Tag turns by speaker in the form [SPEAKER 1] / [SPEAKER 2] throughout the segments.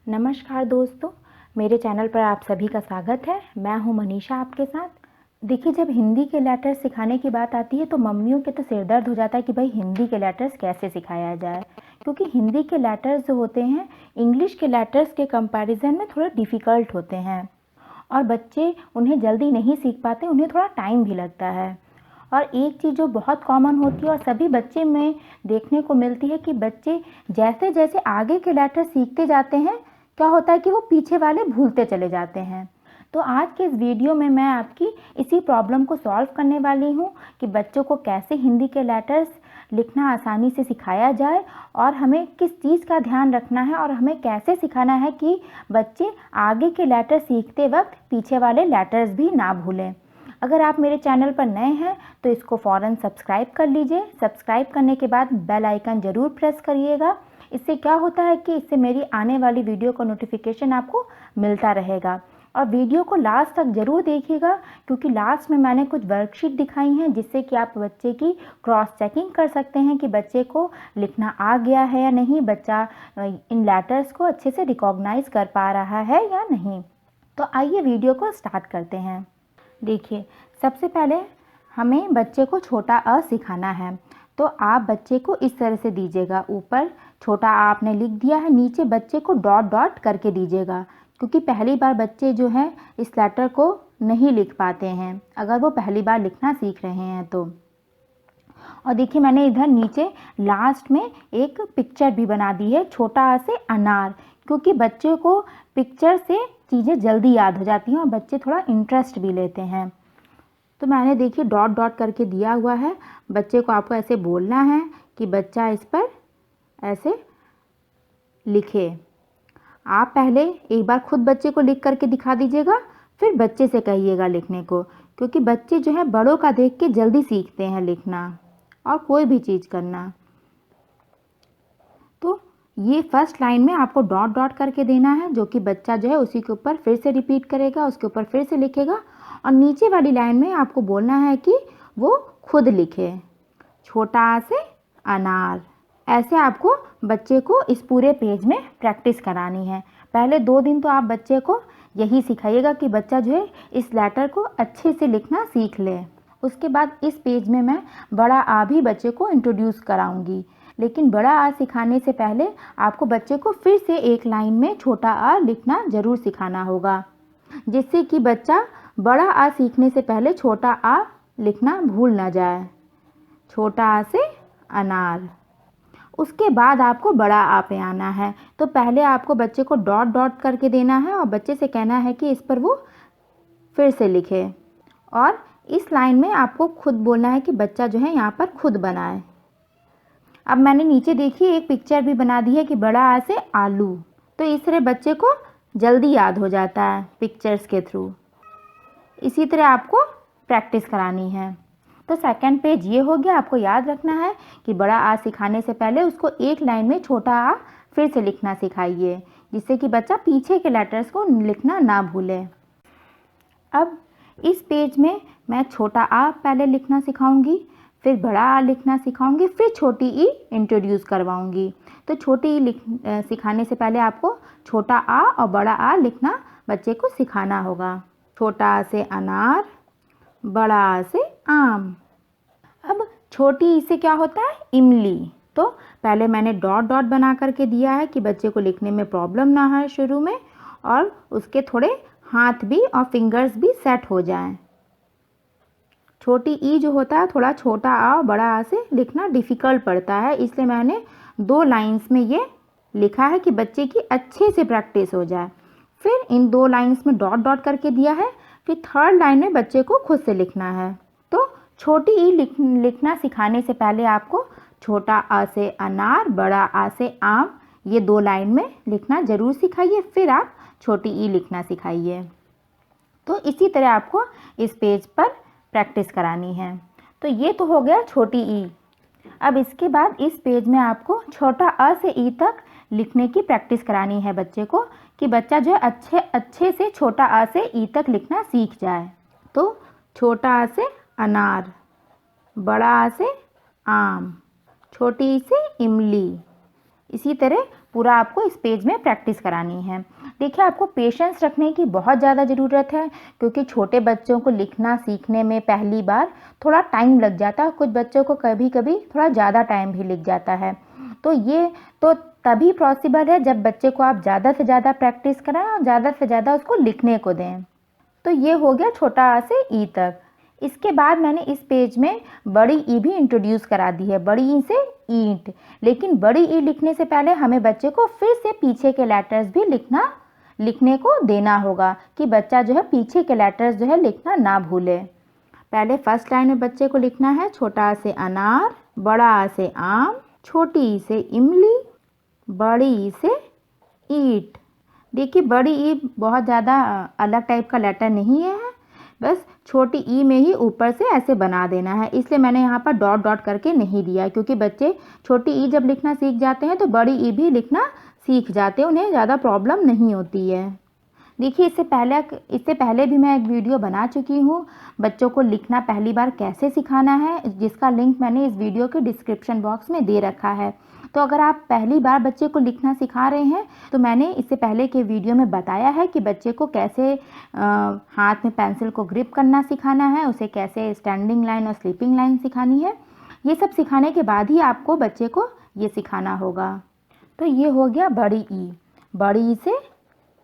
[SPEAKER 1] नमस्कार दोस्तों, मेरे चैनल पर आप सभी का स्वागत है। मैं हूं मनीषा आपके साथ। देखिए, जब हिंदी के लेटर्स सिखाने की बात आती है तो मम्मियों के तो सिर दर्द हो जाता है कि भाई हिंदी के लेटर्स कैसे सिखाया जाए, क्योंकि हिंदी के लेटर्स जो होते हैं इंग्लिश के लेटर्स के कंपैरिजन में थोड़ा डिफ़िकल्ट होते हैं और बच्चे उन्हें जल्दी नहीं सीख पाते, उन्हें थोड़ा टाइम भी लगता है। और एक चीज़ जो बहुत कॉमन होती है और सभी बच्चे में देखने को मिलती है कि बच्चे जैसे जैसे आगे के लेटर सीखते जाते हैं, क्या होता है कि वो पीछे वाले भूलते चले जाते हैं। तो आज के इस वीडियो में मैं आपकी इसी प्रॉब्लम को सॉल्व करने वाली हूँ कि बच्चों को कैसे हिंदी के लेटर्स लिखना आसानी से सिखाया जाए और हमें किस चीज़ का ध्यान रखना है और हमें कैसे सिखाना है कि बच्चे आगे के लेटर सीखते वक्त पीछे वाले लेटर्स भी ना भूलें। अगर आप मेरे चैनल पर नए हैं तो इसको फ़ौरन सब्सक्राइब कर लीजिए। सब्सक्राइब करने के बाद बेल आइकन ज़रूर प्रेस करिएगा। इससे क्या होता है कि इससे मेरी आने वाली वीडियो का नोटिफिकेशन आपको मिलता रहेगा। और वीडियो को लास्ट तक ज़रूर देखिएगा, क्योंकि लास्ट में मैंने कुछ वर्कशीट दिखाई हैं जिससे कि आप बच्चे की क्रॉस चेकिंग कर सकते हैं कि बच्चे को लिखना आ गया है या नहीं, बच्चा इन लेटर्स को अच्छे से रिकॉग्नाइज कर पा रहा है या नहीं। तो आइए वीडियो को स्टार्ट करते हैं। देखिए, सबसे पहले हमें बच्चे को छोटा अ सिखाना है, तो आप बच्चे को इस तरह से दीजिएगा। ऊपर छोटा आ आपने लिख दिया है, नीचे बच्चे को डॉट डॉट करके दीजिएगा, क्योंकि पहली बार बच्चे जो हैं इस लेटर को नहीं लिख पाते हैं अगर वो पहली बार लिखना सीख रहे हैं तो। और देखिए, मैंने इधर नीचे लास्ट में एक पिक्चर भी बना दी है, छोटा आ से अनार, क्योंकि बच्चे को पिक्चर से चीज़ें जल्दी याद हो जाती हैं और बच्चे थोड़ा इंटरेस्ट भी लेते हैं। तो मैंने देखिए डॉट डॉट करके दिया हुआ है। बच्चे को आपको ऐसे बोलना है कि बच्चा इस पर ऐसे लिखे। आप पहले एक बार खुद बच्चे को लिख करके दिखा दीजिएगा, फिर बच्चे से कहिएगा लिखने को, क्योंकि बच्चे जो है बड़ों का देख के जल्दी सीखते हैं लिखना और कोई भी चीज़ करना। तो ये फर्स्ट लाइन में आपको डॉट डॉट करके देना है, जो कि बच्चा जो है उसी के ऊपर फिर से रिपीट करेगा, उसके ऊपर फिर से लिखेगा। और नीचे वाली लाइन में आपको बोलना है कि वो खुद लिखे, छोटा आ से अनार। ऐसे आपको बच्चे को इस पूरे पेज में प्रैक्टिस करानी है। पहले 2 दिन तो आप बच्चे को यही सिखाइएगा कि बच्चा जो है इस लेटर को अच्छे से लिखना सीख ले। उसके बाद इस पेज में मैं बड़ा आ भी बच्चे को इंट्रोड्यूस कराऊंगी, लेकिन बड़ा आ सिखाने से पहले आपको बच्चे को फिर से एक लाइन में छोटा आ लिखना ज़रूर सिखाना होगा, जिससे कि बच्चा बड़ा आ सीखने से पहले छोटा आ लिखना भूल ना जाए। छोटा आ से अनार। उसके बाद आपको बड़ा आ पे आना है, तो पहले आपको बच्चे को डॉट डॉट करके देना है और बच्चे से कहना है कि इस पर वो फिर से लिखे। और इस लाइन में आपको खुद बोलना है कि बच्चा जो है यहाँ पर खुद बनाए। अब मैंने नीचे देखिए एक पिक्चर भी बना दी है कि बड़ा आ से आलू, तो इस तरह बच्चे को जल्दी याद हो जाता है पिक्चर्स के थ्रू। इसी तरह आपको प्रैक्टिस करानी है। तो सेकंड पेज ये हो गया। आपको याद रखना है कि बड़ा आ सिखाने से पहले उसको एक लाइन में छोटा आ फिर से लिखना सिखाइए, जिससे कि बच्चा पीछे के लेटर्स को लिखना ना भूले। अब इस पेज में मैं छोटा आ पहले लिखना सिखाऊंगी, फिर बड़ा आ लिखना सिखाऊंगी, फिर छोटी ई इंट्रोड्यूस करवाऊंगी। तो छोटी ई सिखाने से पहले आपको छोटा आ और बड़ा आ लिखना बच्चे को सिखाना होगा। छोटा आ से अनार, बड़ा आ से आम। अब छोटी ई से क्या होता है? इमली। तो पहले मैंने डॉट डॉट बना करके दिया है कि बच्चे को लिखने में प्रॉब्लम ना हो शुरू में, और उसके थोड़े हाथ भी और फिंगर्स भी सेट हो जाएं। छोटी ई जो होता है थोड़ा छोटा आ और बड़ा आ से लिखना डिफ़िकल्ट पड़ता है, इसलिए मैंने 2 लाइंस में ये लिखा है कि बच्चे की अच्छे से प्रैक्टिस हो जाए। फिर इन 2 लाइंस में डॉट डॉट करके दिया है, फिर थर्ड लाइन में बच्चे को खुद से लिखना है। तो छोटी ई लिखना सिखाने से पहले आपको छोटा आ से अनार, बड़ा आ से आम, ये 2 लाइन में लिखना ज़रूर सिखाइए, फिर आप छोटी ई लिखना सिखाइए। तो इसी तरह आपको इस पेज पर प्रैक्टिस करानी है। तो ये तो हो गया छोटी ई। अब इसके बाद इस पेज में आपको छोटा अ से ई तक लिखने की प्रैक्टिस करानी है बच्चे को, कि बच्चा जो है अच्छे से छोटा आ से ई तक लिखना सीख जाए। तो छोटा आ से अनार, बड़ा आ से आम, छोटी ई से इमली। इसी तरह पूरा आपको इस पेज में प्रैक्टिस करानी है। देखिए, आपको पेशेंस रखने की बहुत ज़्यादा ज़रूरत है, क्योंकि छोटे बच्चों को लिखना सीखने में पहली बार थोड़ा टाइम लग जाता है। कुछ बच्चों को कभी कभी थोड़ा ज़्यादा टाइम भी लग जाता है। तो ये तो तभी पॉसिबल है जब बच्चे को आप ज़्यादा से ज़्यादा प्रैक्टिस कराएं और ज़्यादा से ज़्यादा उसको लिखने को दें। तो ये हो गया छोटा आ से ई तक। इसके बाद मैंने इस पेज में बड़ी ई भी इंट्रोड्यूस करा दी है, बड़ी ई से ईंट। लेकिन बड़ी ई लिखने से पहले हमें बच्चे को फिर से पीछे के लेटर्स भी लिखने को देना होगा, कि बच्चा जो है पीछे के लेटर्स जो है लिखना ना भूले। पहले फर्स्ट लाइन में बच्चे को लिखना है छोटा आ से अनार, बड़ा आ से आम, छोटी ई से इमली, बड़ी ई से ईट। देखिए, बड़ी ई बहुत ज़्यादा अलग टाइप का लेटर नहीं है, बस छोटी ई में ही ऊपर से ऐसे बना देना है। इसलिए मैंने यहाँ पर डॉट डॉट करके नहीं दिया, क्योंकि बच्चे छोटी ई जब लिखना सीख जाते हैं तो बड़ी ई भी लिखना सीख जाते हैं, उन्हें ज़्यादा प्रॉब्लम नहीं होती है। देखिए, इससे पहले भी मैं एक वीडियो बना चुकी हूँ, बच्चों को लिखना पहली बार कैसे सिखाना है, जिसका लिंक मैंने इस वीडियो के डिस्क्रिप्शन बॉक्स में दे रखा है। तो अगर आप पहली बार बच्चे को लिखना सिखा रहे हैं तो मैंने इससे पहले के वीडियो में बताया है कि बच्चे को कैसे हाथ में पेंसिल को ग्रिप करना सिखाना है, उसे कैसे स्टैंडिंग लाइन और स्लीपिंग लाइन सिखानी है। ये सब सिखाने के बाद ही आपको बच्चे को ये सिखाना होगा। तो ये हो गया बड़ी ई से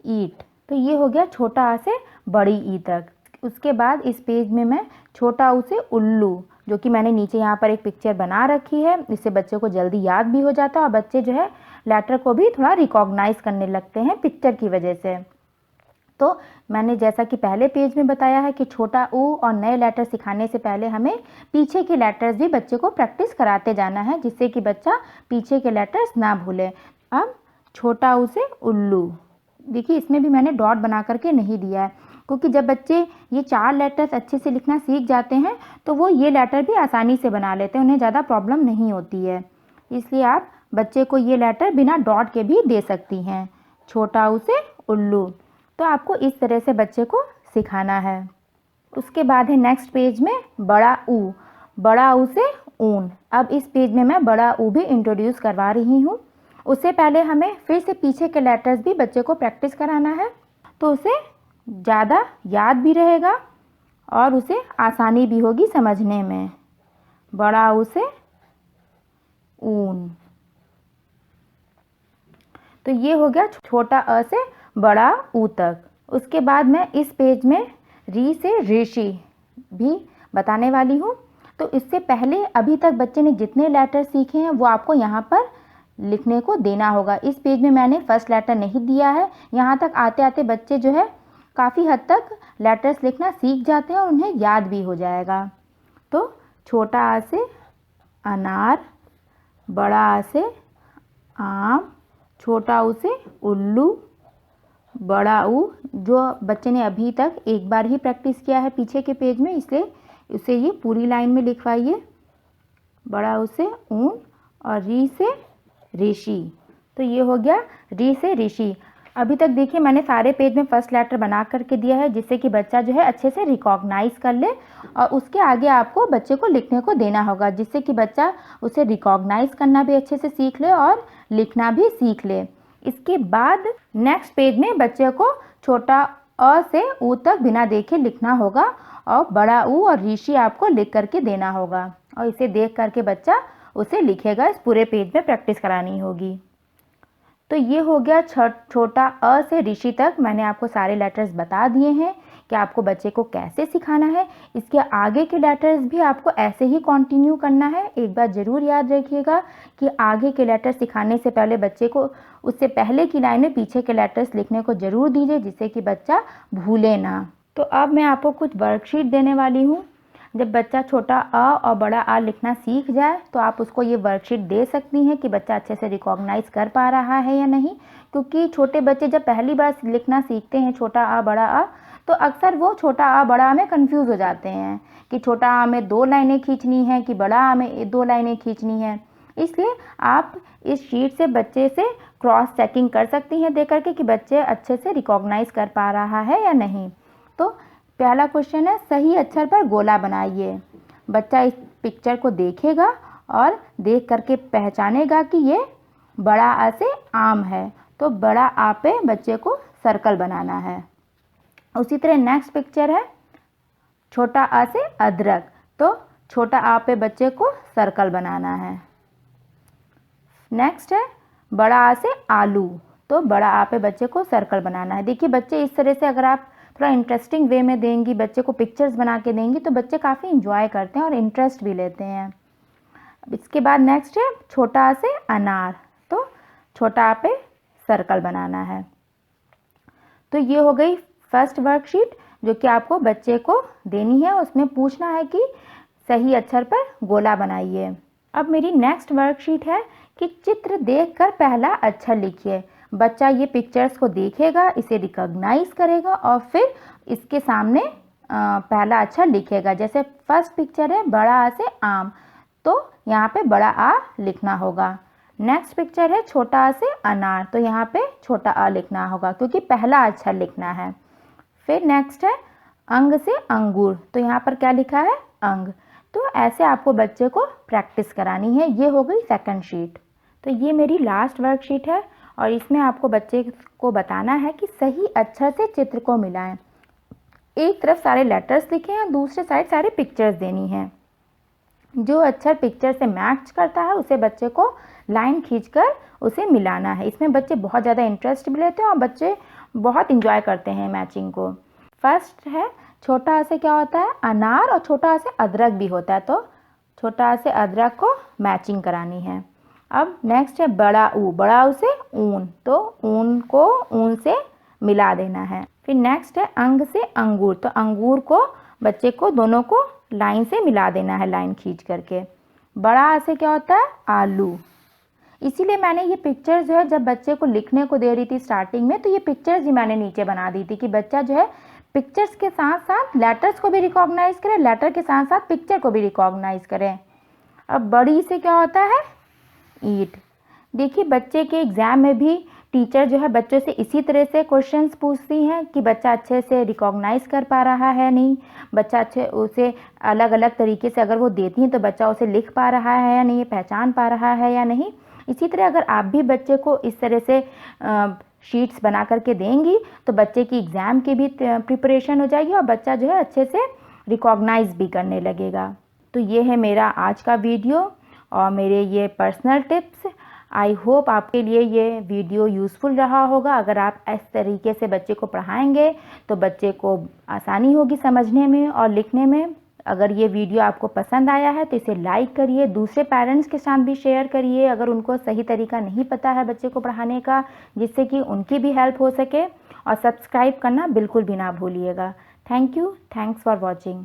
[SPEAKER 1] ईट। तो ये हो गया छोटा आ से बड़ी ई तक। उसके बाद इस पेज में मैं छोटा ऊ से उल्लू, जो कि मैंने नीचे यहाँ पर एक पिक्चर बना रखी है, इससे बच्चे को जल्दी याद भी हो जाता है और बच्चे जो है लेटर को भी थोड़ा रिकॉग्नाइज करने लगते हैं पिक्चर की वजह से। तो मैंने जैसा कि पहले पेज में बताया है कि छोटा ऊ और नए लेटर सिखाने से पहले हमें पीछे के लेटर्स भी बच्चे को प्रैक्टिस कराते जाना है, जिससे कि बच्चा पीछे के लेटर्स ना भूले। अब छोटा ऊ से उल्लू। देखिए, इसमें भी मैंने डॉट बना करके नहीं दिया है, क्योंकि जब बच्चे ये 4 लेटर्स अच्छे से लिखना सीख जाते हैं तो वो ये लेटर भी आसानी से बना लेते हैं, उन्हें ज़्यादा प्रॉब्लम नहीं होती है। इसलिए आप बच्चे को ये लेटर बिना डॉट के भी दे सकती हैं, छोटा ऊ से उल्लू। तो आपको इस तरह से बच्चे को सिखाना है। उसके बाद है नेक्स्ट पेज में बड़ा ऊ से ऊन। अब इस पेज में मैं बड़ा ऊ भी इंट्रोड्यूस करवा रही हूँ। उससे पहले हमें फिर से पीछे के लेटर्स भी बच्चे को प्रैक्टिस कराना है, तो उसे ज़्यादा याद भी रहेगा और उसे आसानी भी होगी समझने में। बड़ा ऊ से ऊन। तो ये हो गया छोटा अ से बड़ा ऊ तक। उसके बाद मैं इस पेज में री से ऋषि भी बताने वाली हूँ। तो इससे पहले अभी तक बच्चे ने जितने लेटर सीखे हैं वो आपको यहाँ पर लिखने को देना होगा। इस पेज में मैंने फर्स्ट लेटर नहीं दिया है। यहाँ तक आते आते बच्चे जो है काफ़ी हद तक लेटर्स लिखना सीख जाते हैं और उन्हें याद भी हो जाएगा। तो छोटा आ से अनार, बड़ा आ से आम, छोटा ऊ से उल्लू, बड़ा ऊ जो बच्चे ने अभी तक एक बार ही प्रैक्टिस किया है पीछे के पेज में, इसलिए उसे ये पूरी लाइन में लिखवाइए। बड़ा ऊ से ऊन और री से ऋषि। तो ये हो गया री से ऋषि। अभी तक देखिए मैंने सारे पेज में फर्स्ट लेटर बना करके दिया है, जिससे कि बच्चा जो है अच्छे से रिकॉग्नाइज कर ले और उसके आगे आपको बच्चे को लिखने को देना होगा, जिससे कि बच्चा उसे रिकॉग्नाइज करना भी अच्छे से सीख ले और लिखना भी सीख ले। इसके बाद नेक्स्ट पेज में बच्चे को छोटा अ से ऊ तक बिना देखे लिखना होगा और बड़ा ऊ और ऋषि आपको लिख करके देना होगा और इसे देख करके बच्चा उसे लिखेगा। इस पूरे पेज में प्रैक्टिस करानी होगी। तो ये हो गया छोटा अ से ऋषि तक। मैंने आपको सारे लेटर्स बता दिए हैं कि आपको बच्चे को कैसे सिखाना है। इसके आगे के लेटर्स भी आपको ऐसे ही कंटिन्यू करना है। एक बात ज़रूर याद रखिएगा कि आगे के लेटर्स सिखाने से पहले बच्चे को उससे पहले की लाइन में पीछे के लेटर्स लिखने को ज़रूर दीजिए, जिससे कि बच्चा भूले ना। तो अब मैं आपको कुछ वर्कशीट देने वाली हूँ। जब बच्चा छोटा अ और बड़ा आ लिखना सीख जाए तो आप उसको ये वर्कशीट दे सकती हैं कि बच्चा अच्छे से रिकॉग्नाइज कर पा रहा है या नहीं, क्योंकि छोटे बच्चे जब पहली बार लिखना सीखते हैं छोटा आ बड़ा आ, तो अक्सर वो छोटा आ बड़ा आ में कंफ्यूज हो जाते हैं कि छोटा आ में 2 लाइनें खींचनी है कि बड़ा आ में 2 लाइनें खींचनी है। इसलिए आप इस शीट से बच्चे से क्रॉस चेकिंग कर सकती हैं देख करके कि बच्चे अच्छे से रिकॉग्नाइज कर पा रहा है या नहीं। तो पहला क्वेश्चन है, सही अक्षर पर गोला बनाइए। बच्चा इस पिक्चर को देखेगा और देख करके पहचानेगा कि ये बड़ा आ से आम है, तो बड़ा आ पे बच्चे को सर्कल बनाना है। उसी तरह नेक्स्ट पिक्चर है छोटा आ से अदरक, तो छोटा आ पे बच्चे को सर्कल बनाना है। नेक्स्ट है बड़ा आ से आलू, तो बड़ा आ पे बच्चे को सर्कल बनाना है। देखिए बच्चे इस तरह से अगर आप थोड़ा इंटरेस्टिंग वे में देंगी, बच्चे को पिक्चर्स बना के देंगी, तो बच्चे काफ़ी इंजॉय करते हैं और इंटरेस्ट भी लेते हैं। इसके बाद नेक्स्ट है छोटा आ से अनार, तो छोटा आ पे सर्कल बनाना है। तो ये हो गई फर्स्ट वर्कशीट जो कि आपको बच्चे को देनी है। उसमें पूछना है कि सही अक्षर पर गोला बनाइए। अब मेरी नेक्स्ट वर्कशीट है कि चित्र देखकर पहला अक्षर लिखिए। बच्चा ये पिक्चर्स को देखेगा, इसे रिकॉग्नाइज करेगा और फिर इसके सामने पहला अक्षर लिखेगा। जैसे फर्स्ट पिक्चर है बड़ा आ से आम, तो यहाँ पे बड़ा आ लिखना होगा। नेक्स्ट पिक्चर है छोटा आ से अनार, तो यहाँ पे छोटा आ लिखना होगा क्योंकि पहला अक्षर लिखना है। फिर नेक्स्ट है अंग से अंगूर, तो यहाँ पर क्या लिखा है अंग। तो ऐसे आपको बच्चे को प्रैक्टिस करानी है। ये हो गई सेकंड शीट। तो ये मेरी लास्ट वर्कशीट है और इसमें आपको बच्चे को बताना है कि सही अक्षर से चित्र को मिलाएं। एक तरफ सारे लेटर्स लिखे हैं, दूसरे साइड सारे पिक्चर्स देनी है। जो अक्षर पिक्चर से मैच करता है उसे बच्चे को लाइन खींचकर उसे मिलाना है। इसमें बच्चे बहुत ज़्यादा इंटरेस्ट भी लेते हैं और बच्चे बहुत इंजॉय करते हैं मैचिंग को। फर्स्ट है छोटा आ से क्या होता है अनार और छोटा आ से अदरक भी होता है, तो छोटा आ से अदरक को मैचिंग करानी है। अब नेक्स्ट है बड़ा ऊ से ऊन, तो ऊन को ऊन से मिला देना है। फिर नेक्स्ट है अंग से अंगूर, तो अंगूर को बच्चे को दोनों को लाइन से मिला देना है, लाइन खींच करके। बड़ा आ से क्या होता है आलू। इसीलिए मैंने ये पिक्चर जो है जब बच्चे को लिखने को दे रही थी स्टार्टिंग में, तो ये पिक्चर्स ही मैंने नीचे बना दी थी कि बच्चा जो है पिक्चर्स के साथ साथ लेटर्स को भी रिकॉग्नाइज करे, लेटर के साथ साथ पिक्चर को भी रिकॉग्नाइज करें। अब बड़ी से क्या होता है ईट। देखिए बच्चे के एग्ज़ाम में भी टीचर जो है बच्चों से इसी तरह से क्वेश्चंस पूछती हैं कि बच्चा अच्छे से रिकॉग्नाइज कर पा रहा है नहीं, बच्चा अच्छे उसे अलग अलग तरीके से अगर वो देती हैं तो बच्चा उसे लिख पा रहा है या नहीं, पहचान पा रहा है या नहीं। इसी तरह अगर आप भी बच्चे को इस तरह से शीट्स बना करके देंगी तो बच्चे की एग्ज़ाम की भी प्रिपरेशन हो जाएगी और बच्चा जो है अच्छे से रिकॉग्नाइज भी करने लगेगा। तो ये है मेरा आज का वीडियो और मेरे ये पर्सनल टिप्स। आई होप आपके लिए ये वीडियो यूज़फुल रहा होगा। अगर आप इस तरीके से बच्चे को पढ़ाएंगे तो बच्चे को आसानी होगी समझने में और लिखने में। अगर ये वीडियो आपको पसंद आया है तो इसे लाइक करिए, दूसरे पेरेंट्स के साथ भी शेयर करिए अगर उनको सही तरीका नहीं पता है बच्चे को पढ़ाने का, जिससे कि उनकी भी हेल्प हो सके। और सब्सक्राइब करना बिल्कुल भी ना भूलिएगा। Thank you, thanks for watching.